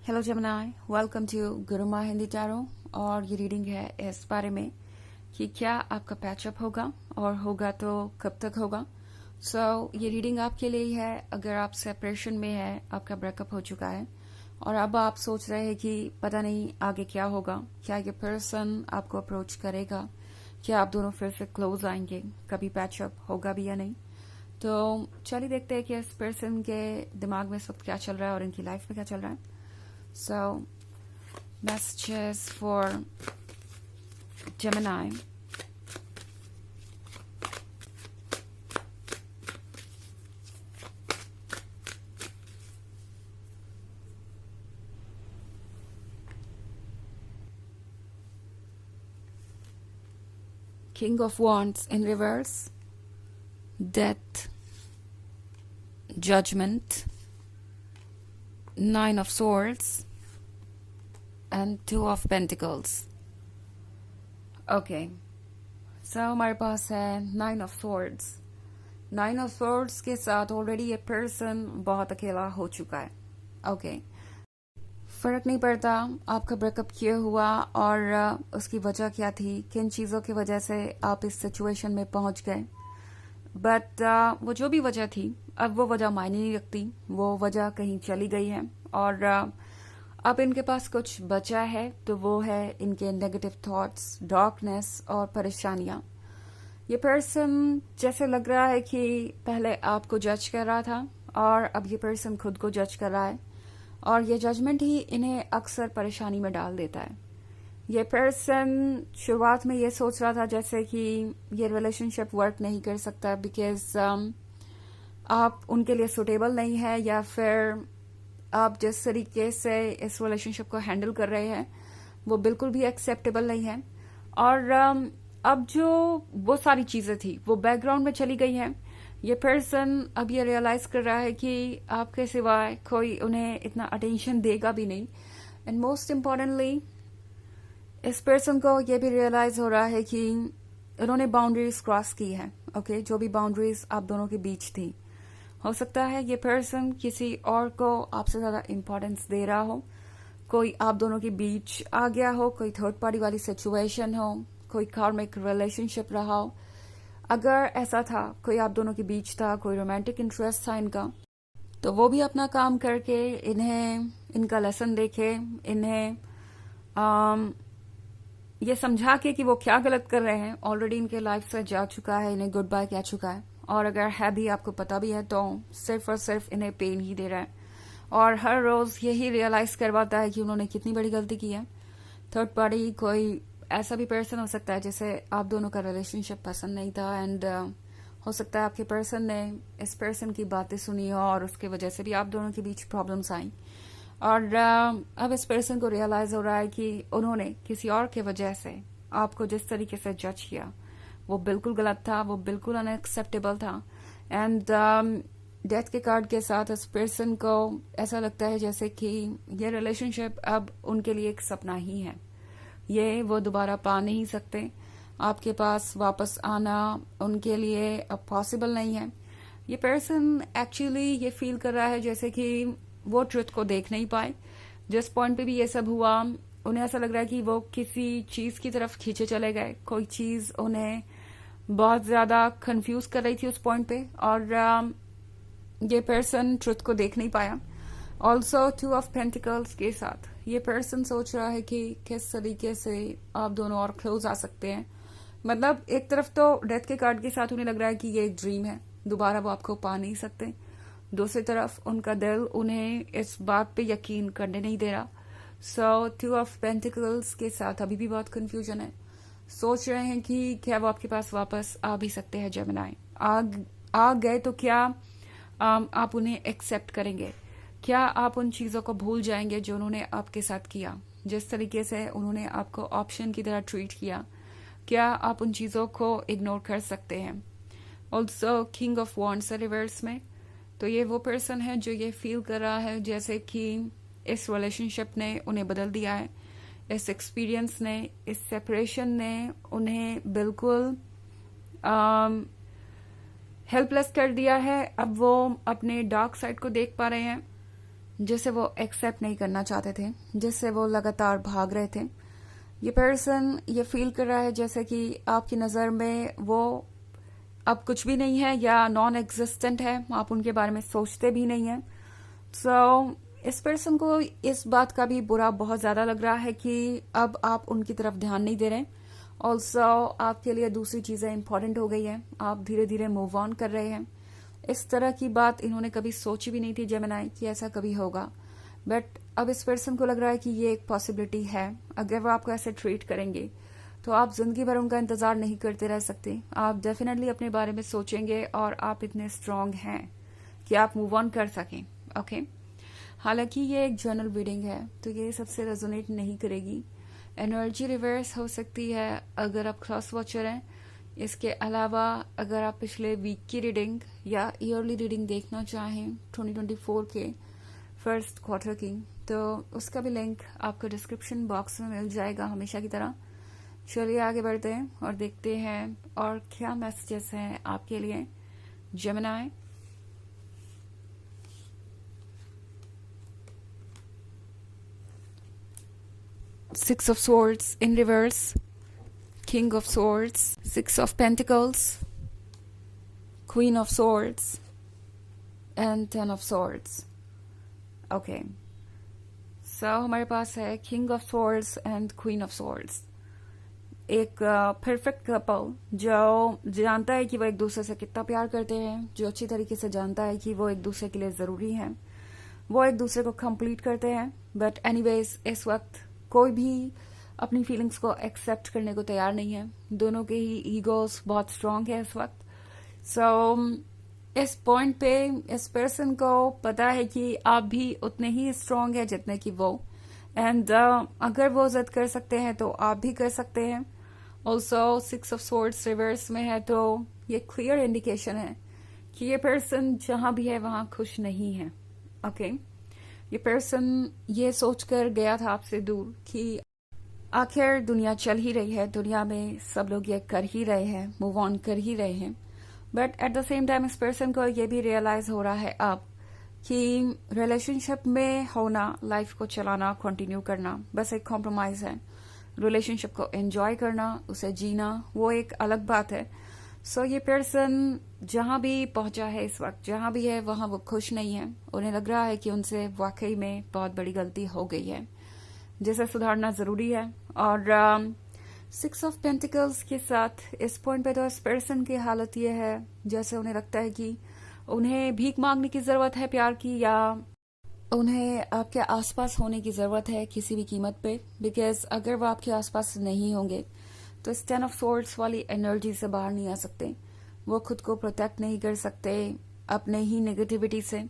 Hello जमनाई, welcome to Guruma Hindi tarot. और ये रीडिंग है इस बारे में कि क्या आपका पैचअप होगा और होगा तो कब तक होगा। ये रीडिंग आपके लिए ही है अगर आप सेपरेशन में है, आपका ब्रेकअप हो चुका है और अब आप सोच रहे हैं कि पता नहीं आगे क्या होगा, क्या ये पर्सन आपको अप्रोच करेगा, क्या आप दोनों फिर से क्लोज आएंगे, कभी पैचअप होगा भी या नहीं। तो चलिए देखते हैं कि इस पर्सन के दिमाग में इस वक्त क्या चल रहा है और इनकी लाइफ में क्या चल रहा है। So, messages for Gemini. King of Wands in reverse, Death, Judgment, Nine of Swords, and Two of Pentacles. Okay, so हमारे पास है nine of swords. Nine of swords के साथ ऑलरेडी ये पर्सन बहुत अकेला हो चुका है। ओके, फर्क नहीं पड़ता आपका ब्रेकअप क्यों हुआ और उसकी वजह क्या थी, किन चीजों की वजह से आप इस सिचुएशन में पहुंच गए। बट वो जो भी वजह थी, अब वो वजह मायने नहीं रखती, वो वजह कहीं चली गई है और अब इनके पास कुछ बचा है तो वो है इनके नेगेटिव थॉट्स, डार्कनेस और परेशानियां। ये पर्सन जैसे लग रहा है कि पहले आपको जज कर रहा था और अब ये पर्सन खुद को जज कर रहा है और ये जजमेंट ही इन्हें अक्सर परेशानी में डाल देता है। ये पर्सन शुरुआत में ये सोच रहा था जैसे कि ये रिलेशनशिप वर्क नहीं कर सकता बिकॉज आप उनके लिए सुटेबल नहीं है या फिर आप जिस तरीके से इस रिलेशनशिप को हैंडल कर रहे हैं वो बिल्कुल भी एक्सेप्टेबल नहीं है। और अब जो वो सारी चीजें थी वो बैकग्राउंड में चली गई हैं। ये पर्सन अब ये रियलाइज कर रहा है कि आपके सिवाय कोई उन्हें इतना अटेंशन देगा भी नहीं। एंड मोस्ट इम्पोर्टेंटली इस पर्सन को ये भी रियलाइज हो रहा है कि उन्होंने बाउंड्रीज क्रॉस की है। ओके, जो भी बाउंड्रीज आप दोनों के बीच थी, हो सकता है ये पर्सन किसी और को आपसे ज्यादा इंपॉर्टेंस दे रहा हो, कोई आप दोनों के बीच आ गया हो, कोई थर्ड पार्टी वाली सिचुएशन हो, कोई कार्मिक रिलेशनशिप रहा हो। अगर ऐसा था, कोई आप दोनों के बीच था, कोई रोमांटिक इंटरेस्ट था इनका, तो वो भी अपना काम करके इन्हें इनका लेसन देखे, इन्हें ये समझा के कि वो क्या गलत कर रहे हैं। ऑलरेडी इनके लाइफ से जा चुका है, इन्हें गुड बाय कह चुका है और अगर है भी, आपको पता भी है, तो सिर्फ और सिर्फ इन्हें पेन ही दे रहा है और हर रोज यही रियलाइज करवाता है कि उन्होंने कितनी बड़ी गलती की है। थर्ड पार्टी कोई ऐसा भी पर्सन हो सकता है जिसे आप दोनों का रिलेशनशिप पसंद नहीं था एंड हो सकता है आपके पर्सन ने इस पर्सन की बातें सुनी हो और उसकी वजह से भी आप दोनों के बीच प्रॉब्लम्स आई और अब इस पर्सन को रियलाइज हो रहा है कि उन्होंने किसी और के वजह से आपको जिस तरीके से जज किया वो बिल्कुल गलत था, वो बिल्कुल अनएक्सेप्टेबल था। एंड डेथ के कार्ड के साथ इस पर्सन को ऐसा लगता है जैसे कि ये रिलेशनशिप अब उनके लिए एक सपना ही है, ये वो दोबारा पा नहीं सकते। आपके पास वापस आना उनके लिए अब पॉसिबल नहीं है। ये पर्सन एक्चुअली ये फील कर रहा है जैसे कि वो ट्रुथ को देख नहीं पाए। जिस पॉइंट पे भी ये सब हुआ, उन्हें ऐसा लग रहा है कि वो किसी चीज की तरफ खींचे चले गए, कोई चीज उन्हें बहुत ज्यादा कंफ्यूज कर रही थी उस पॉइंट पे और ये पर्सन ट्रुथ को देख नहीं पाया। ऑल्सो टू ऑफ पेंटिकल्स के साथ ये पर्सन सोच रहा है कि किस तरीके से आप दोनों और क्लोज आ सकते हैं। मतलब एक तरफ तो डेथ के कार्ड के साथ उन्हें लग रहा है कि ये एक ड्रीम है, दोबारा वो आपको पा नहीं सकते। दूसरी तरफ उनका दिल उन्हें इस बात पे यकीन करने नहीं दे रहा। सो टू ऑफ पेंटिकल्स के साथ अभी भी बहुत कंफ्यूजन है। सोच रहे हैं कि क्या वो आपके पास वापस आ भी सकते हैं। जेमिनाई आ गए तो क्या आप उन्हें एक्सेप्ट करेंगे? क्या आप उन चीजों को भूल जाएंगे जो उन्होंने आपके साथ किया, जिस तरीके से उन्होंने आपको ऑप्शन की तरह ट्रीट किया? क्या आप उन चीजों को इग्नोर कर सकते हैं? Also king of wands reverse में, तो ये वो पर्सन है जो ये फील कर रहा है जैसे कि इस रिलेशनशिप ने उन्हें बदल दिया है, इस एक्सपीरियंस ने, इस सेपरेशन ने उन्हें बिल्कुल हेल्पलेस कर दिया है। अब वो अपने डार्क साइड को देख पा रहे हैं जिसे वो एक्सेप्ट नहीं करना चाहते थे, जिससे वो लगातार भाग रहे थे। ये पर्सन ये फील कर रहा है जैसे कि आपकी नज़र में वो अब कुछ भी नहीं है या नॉन एग्जिस्टेंट है, आप उनके बारे में सोचते भी नहीं है। सो इस पर्सन को इस बात का भी बुरा बहुत ज़्यादा लग रहा है कि अब आप उनकी तरफ ध्यान नहीं दे रहे। ऑल्सो आपके लिए दूसरी चीज़ें इंपॉर्टेंट हो गई है, आप धीरे धीरे मूव ऑन कर रहे हैं। इस तरह की बात इन्होंने कभी सोची भी नहीं थी जेमिनी कि ऐसा कभी होगा, बट अब इस पर्सन को लग रहा है कि ये एक पॉसिबिलिटी है। अगर वो आपको ऐसे ट्रीट करेंगे तो आप जिंदगी भर उनका इंतजार नहीं करते रह सकते। आप डेफिनेटली अपने बारे में सोचेंगे और आप इतने स्ट्रांग हैं कि आप मूव ऑन कर सकें। ओके, हालांकि ये एक जर्नल रीडिंग है तो ये सबसे रेजोनेट नहीं करेगी। एनर्जी रिवर्स हो सकती है अगर आप क्रॉस वॉचर हैं। इसके अलावा अगर आप पिछले वीक की रीडिंग या ईयरली रीडिंग देखना चाहें 2024 के फर्स्ट क्वार्टर की, तो उसका भी लिंक आपको डिस्क्रिप्शन बॉक्स में मिल जाएगा हमेशा की तरह। चलिए आगे बढ़ते हैं और देखते हैं और क्या मैसेजेस हैं आपके लिए Gemini. Six of Swords in reverse, King of Swords, Six of Pentacles, Queen of Swords, and Ten of Swords. Okay. So हमारे पास है King of Swords and Queen of Swords. एक परफेक्ट कपल जो जानता है कि वो एक दूसरे से कितना प्यार करते हैं, जो अच्छी तरीके से जानता है कि वो एक दूसरे के लिए ज़रूरी है, वो एक दूसरे को कंप्लीट करते हैं। बट एनीवेज इस वक्त कोई भी अपनी फीलिंग्स को एक्सेप्ट करने को तैयार नहीं है। दोनों के ही ईगोस बहुत स्ट्रांग है इस वक्त। सो इस पॉइंट पे इस पर्सन को पता है कि आप भी उतने ही स्ट्रांग है जितने कि वो, एंड अगर वो जिद कर सकते हैं तो आप भी कर सकते हैं। Also six of swords reverse में है तो ये क्लियर इंडिकेशन है कि ये पर्सन जहां भी है वहां खुश नहीं है। ओके, ये पर्सन ये सोचकर गया था आपसे दूर कि आखिर दुनिया चल ही रही है, दुनिया में सब लोग ये कर ही रहे हैं, मूव ऑन कर ही रहे हैं। But at the same time इस पर्सन को ये भी रियलाइज हो रहा है अब कि रिलेशनशिप में होना, लाइफ को चलाना, कंटिन्यू करना बस एक कॉम्प्रोमाइज है। रिलेशनशिप को एंजॉय करना, उसे जीना, वो एक अलग बात है। सो ये पर्सन जहां भी पहुंचा है इस वक्त, जहां भी है वहां वो खुश नहीं है। उन्हें लग रहा है कि उनसे वाकई में बहुत बड़ी गलती हो गई है जिसे सुधारना जरूरी है। और सिक्स ऑफ पेंटिकल्स के साथ इस पॉइंट पे तो इस पर्सन की हालत ये है जैसे उन्हें लगता है कि उन्हें भीख मांगने की जरूरत है प्यार की, या उन्हें आपके आसपास होने की जरूरत है किसी भी कीमत पे। बिकॉज अगर वो आपके आसपास नहीं होंगे तो इस टेन ऑफ सोर्ड्स वाली एनर्जी से बाहर नहीं आ सकते। वो खुद को प्रोटेक्ट नहीं कर सकते अपने ही नेगेटिविटी से,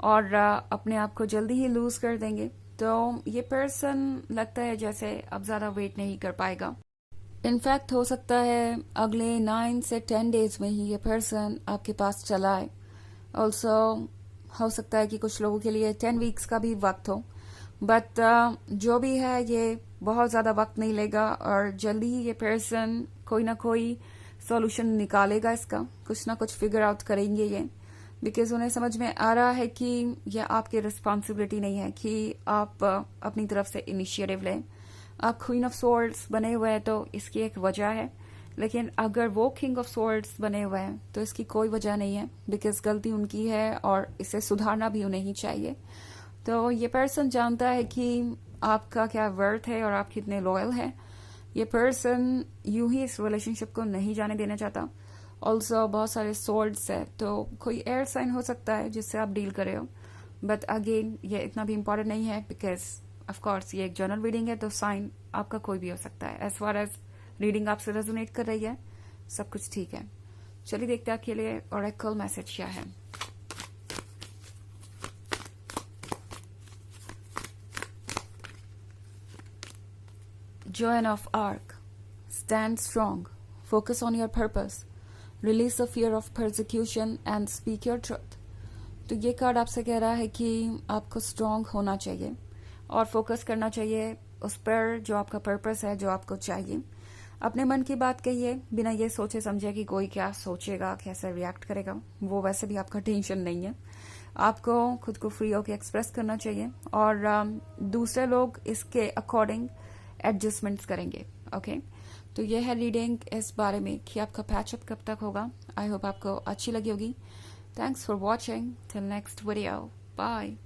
और अपने आप को जल्दी ही लूज कर देंगे। तो ये पर्सन लगता है जैसे अब ज्यादा वेट नहीं कर पाएगा। इनफैक्ट हो सकता है अगले 9 से 10 डेज में ही ये पर्सन आपके पास चला आए। ऑल्सो हो सकता है कि कुछ लोगों के लिए 10 वीक्स का भी वक्त हो। बट जो भी है ये बहुत ज्यादा वक्त नहीं लेगा और जल्दी ही ये पर्सन कोई ना कोई सॉल्यूशन निकालेगा, इसका कुछ ना कुछ फिगर आउट करेंगे ये। बिकॉज उन्हें समझ में आ रहा है कि यह आपकी रिस्पॉन्सिबिलिटी नहीं है कि आप अपनी तरफ से इनिशिएटिव लें। आप क्वीन ऑफ सोर्ड्स बने हुए हैं तो इसकी एक वजह है, लेकिन अगर वो किंग ऑफ सोर्ड्स बने हुए हैं तो इसकी कोई वजह नहीं है। बिकॉज गलती उनकी है और इसे सुधारना भी उन्हें ही चाहिए। तो ये पर्सन जानता है कि आपका क्या वर्थ है और आप कितने लॉयल हैं। ये पर्सन यूं ही इस रिलेशनशिप को नहीं जाने देना चाहता। ऑल्सो बहुत सारे सोर्ड्स है तो कोई एयर साइन हो सकता है जिससे आप डील कर रहे हो। बट अगेन ये इतना भी इम्पोर्टेंट नहीं है बिकॉज ऑफ कोर्स ये एक जर्नल रीडिंग है तो साइन आपका कोई भी हो सकता है। एज फार एज रीडिंग आपसे रेजोनेट कर रही है सब कुछ ठीक है। चलिए देखते हैं आपके लिए ऑरेकल मैसेज क्या है। Joan of Arc. Stand strong. Focus on your purpose. Release the fear of persecution and speak your truth. तो ये कार्ड आपसे कह रहा है कि आपको स्ट्रांग होना चाहिए और फोकस करना चाहिए उस पर जो आपका पर्पस है, जो आपको चाहिए। अपने मन की बात कहिए बिना ये सोचे समझे कि कोई क्या सोचेगा, कैसे रिएक्ट करेगा। वो वैसे भी आपका टेंशन नहीं है। आपको खुद को फ्री होकर एक्सप्रेस करना चाहिए और दूसरे लोग इसके अकॉर्डिंग एडजस्टमेंट्स करेंगे। ओके, तो ये है रीडिंग इस बारे में कि आपका पैचअप कब तक होगा। आई होप आपको अच्छी लगी होगी। Thanks for watching, till next video, bye.